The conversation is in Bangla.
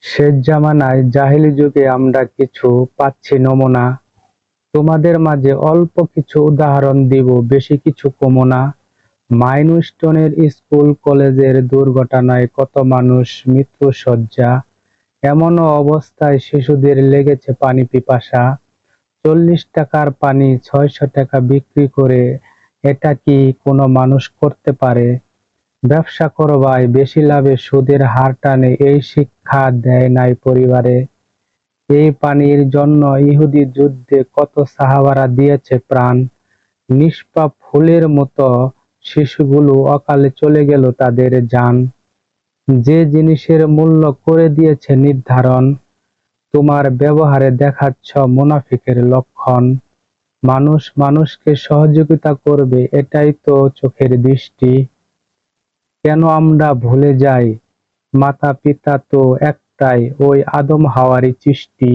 শেষ জামানায় জাহেলি যুগে আমরা কিছু পাচ্ছি নমুনা। তোমাদের মাঝে অল্প কিছু উদাহরণ দিব, বেশি কিছু কমো না। মাইলস্টোনের স্কুল কলেজের দুর্ঘটনায় কত মানুষ মৃত্যুশয্যা, এমনও অবস্থায় শিশুদের লেগেছে পানি পিপাসা। 40 টাকার পানি 600 টাকা বিক্রি করে এটা কি কোনো মানুষ করতে পারে? ব্যবসা করো ভাই, বেশি লাভে সুদের হার টানে, এই শিক্ষা দেয় নাই পরিবারে। এই পানির জন্য ইহুদি যুদ্ধে কত সাহাবারা দিয়েছে প্রাণ। নিষ্পাপ ফুলের মতো শিশুগুলো অকালে চলে গেল তাদের জান। যে জিনিসের মূল্য করে দিয়েছে নির্ধারণ, তোমার ব্যবহারে দেখাচ্ছ মুনাফিকের লক্ষণ। মানুষ মানুষকে সহযোগিতা করবে, এটাই তো চোখের দৃষ্টি। কেন আমরা ভুলে যাই মাতা পিতা তো একটাই, ওই আদম হাওয়ারই সৃষ্টি।